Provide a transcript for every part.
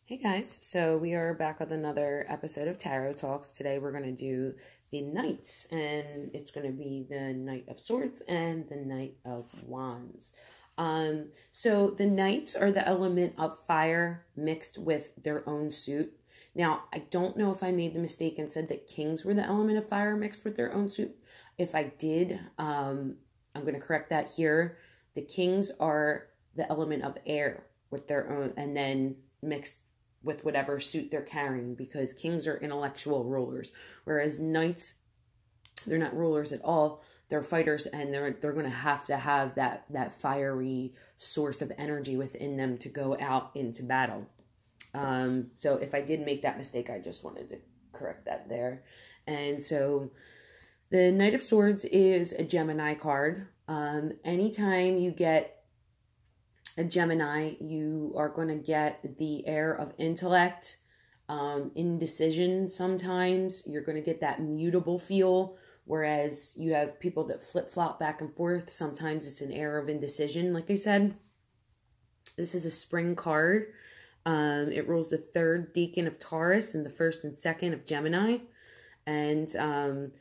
Hey guys, so we are back with another episode of Tarot Talks. Today we're going to do the Knights, and it's going to be the Knight of Swords and the Knight of Wands. So the Knights are the element of fire mixed with their own suit. Now, I don't know if I made the mistake and said that Kings were the element of fire mixed with their own suit. If I did, I'm going to correct that here. The Kings are the element of air with their own, and then mixed with whatever suit they're carrying, because kings are intellectual rulers, whereas knights, they're not rulers at all. They're fighters, and they're going to have that fiery source of energy within them to go out into battle. So if I did make that mistake, I just wanted to correct that there. And so the Knight of Swords is a Gemini card. Anytime you get a Gemini, you are going to get the air of intellect, indecision sometimes. You're going to get that mutable feel, whereas you have people that flip-flop back and forth. Sometimes it's an air of indecision, like I said. This is a spring card. It rules the third decan of Taurus and the first and second of Gemini. And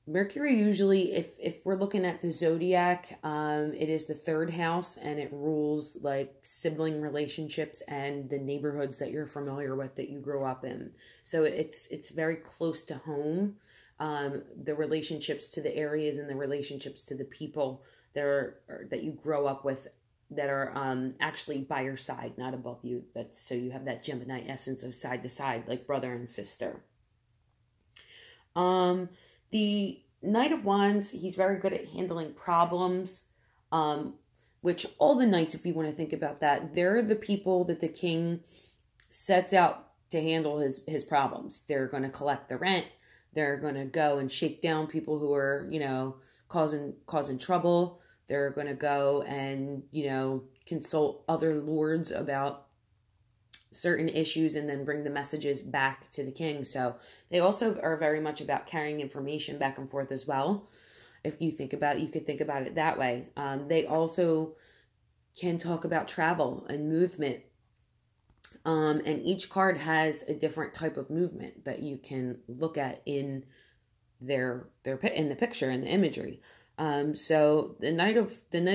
Mercury usually, if we're looking at the zodiac, it is the third house, and it rules like sibling relationships and the neighborhoods that you're familiar with, that you grew up in. So it's very close to home. The relationships to the areas and the relationships to the people that you grow up with, that are actually by your side, not above you. So you have that Gemini essence of side to side, like brother and sister. The Knight of Wands, he's very good at handling problems, which all the knights, if you want to think about that, they're the people that the king sets out to handle his problems. They're going to collect the rent. They're going to go and shake down people who are, causing trouble. They're going to go and, consult other lords about certain issues and then bring the messages back to the king. So they also are very much about carrying information back and forth as well. If you think about it, you could think about it that way. They also can talk about travel and movement. And each card has a different type of movement that you can look at in in the picture, in the imagery. So the Knight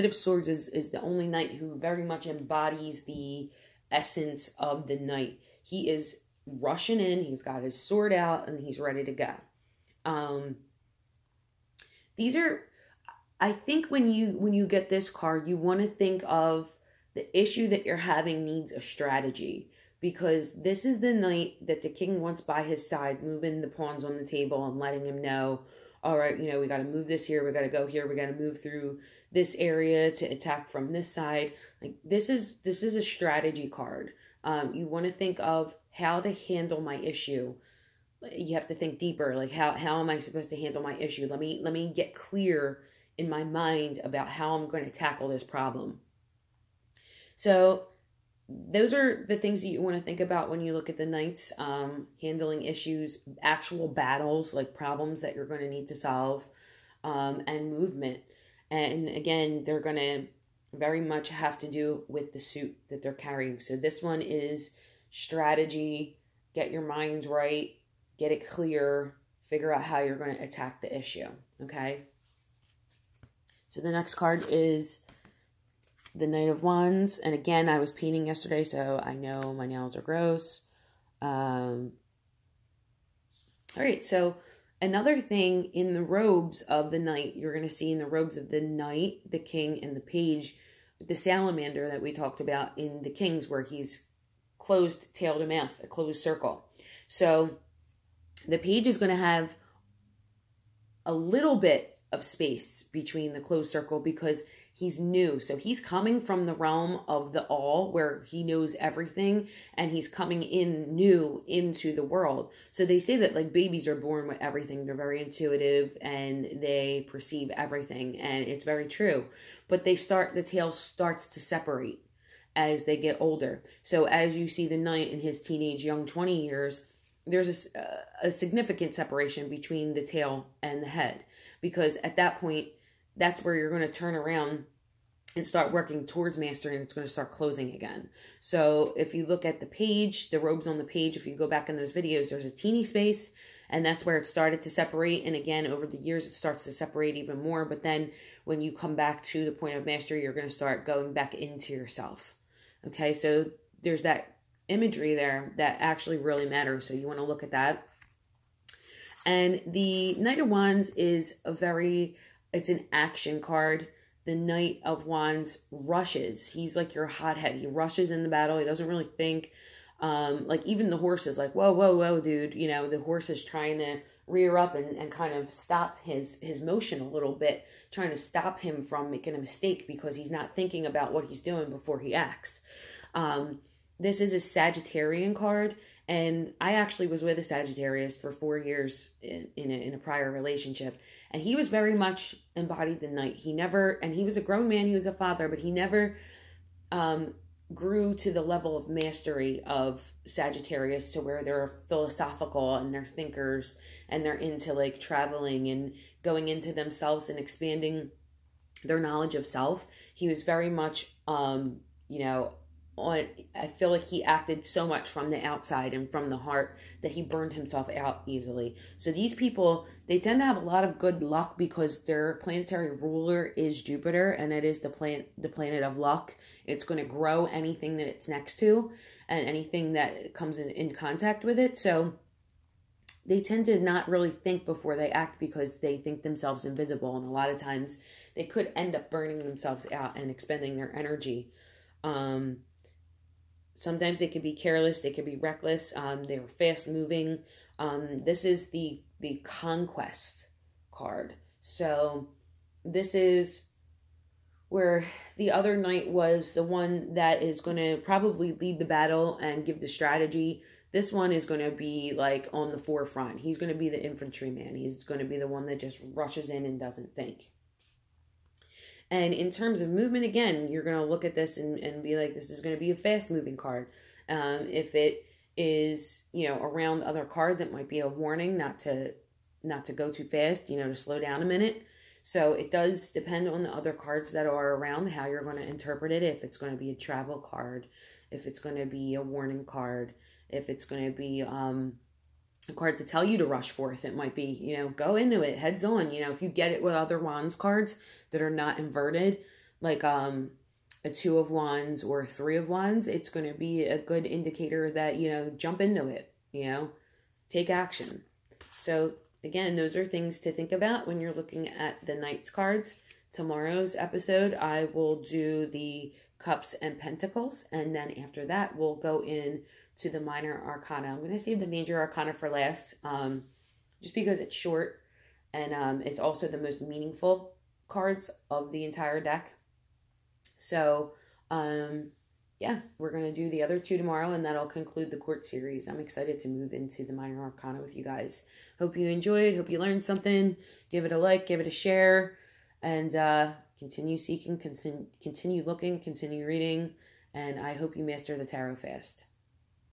of Swords is the only knight who very much embodies the essence of the knight. He is rushing in, he's got his sword out, and he's ready to go. These are, I think when you get this card, you want to think of the issue that you're having needs a strategy, because this is the knight that the king wants by his side, moving the pawns on the table and letting him know, all right, we got to move this here, we got to go here, we got to move through this area to attack from this side. Like this is a strategy card. You want to think of how to handle my issue. You have to think deeper, like how am I supposed to handle my issue? Let me get clear in my mind about how I'm going to tackle this problem. So those are the things that you want to think about when you look at the knights, handling issues, actual battles, like problems that you're going to need to solve, and movement. And again, they're going to very much have to do with the suit that they're carrying. So this one is strategy, get your mind right, get it clear, figure out how you're going to attack the issue, okay? So the next card is the Knight of Wands. And again, I was painting yesterday, so I know my nails are gross. All right, so another thing in the robes of the knight, you're going to see in the robes of the knight, the king, and the page, the salamander that we talked about in the kings, where he's closed tail to mouth, a closed circle. So the page is going to have a little bit of space between the closed circle because he's new. So he's coming from the realm of the all, where he knows everything, and he's coming in new into the world. So they say that like babies are born with everything. They're very intuitive and they perceive everything, and it's very true. But the tail starts to separate as they get older. So as you see the knight in his teenage young 20 years, there's a significant separation between the tail and the head, because at that point, that's where you're going to turn around and start working towards mastering, it's going to start closing again. So if you look at the page, the robes on the page, if you go back in those videos, there's a teeny space, and that's where it started to separate. And again, over the years, it starts to separate even more. But then when you come back to the point of mastery, you're going to start going back into yourself. Okay, so there's that imagery there that actually really matters. So you want to look at that. And the Knight of Wands is it's an action card. The Knight of Wands rushes. He's like your hothead. He rushes in the battle. He doesn't really think. Like even the horse is like, whoa, whoa, whoa, dude. You know, the horse is trying to rear up and kind of stop his motion a little bit, trying to stop him from making a mistake because he's not thinking about what he's doing before he acts. This is a Sagittarian card, and I actually was with a Sagittarius for 4 years in a prior relationship, and he was very much embodied the Knight. And he was a grown man, he was a father, but he never grew to the level of mastery of Sagittarius to where they're philosophical and they're thinkers and they're into like traveling and going into themselves and expanding their knowledge of self. He was very much, I feel like he acted so much from the outside and from the heart that he burned himself out easily. So these people, they tend to have a lot of good luck because their planetary ruler is Jupiter, and it is the planet of luck. It's going to grow anything that it's next to and anything that comes in contact with it. So they tend to not really think before they act because they think themselves invisible. And a lot of times they could end up burning themselves out and expending their energy. Sometimes they could be careless, they could be reckless, they're fast moving. This is the conquest card. So this is where the other knight was the one that is going to probably lead the battle and give the strategy. This one is going to be like on the forefront. He's going to be the infantryman. He's going to be the one that just rushes in and doesn't think. And in terms of movement, again, you're going to look at this and be like, this is going to be a fast-moving card. If it is, around other cards, it might be a warning not to go too fast, to slow down a minute. So it does depend on the other cards that are around, how you're going to interpret it. If it's going to be a travel card, if it's going to be a warning card, if it's going to be a card to tell you to rush forth. It might be, go into it heads on. If you get it with other Wands cards that are not inverted, like a 2 of Wands or a 3 of Wands, it's going to be a good indicator that, jump into it, take action. So again, those are things to think about when you're looking at the Knights cards. Tomorrow's episode, I will do the Cups and Pentacles, and then after that, we'll go in to the Minor Arcana. I'm going to save the Major Arcana for last, just because it's short, and it's also the most meaningful cards of the entire deck. So, yeah, we're going to do the other 2 tomorrow, and that'll conclude the Court series. I'm excited to move into the Minor Arcana with you guys. Hope you enjoyed. Hope you learned something. Give it a like, give it a share, and continue seeking, continue looking, continue reading, and I hope you master the tarot fast.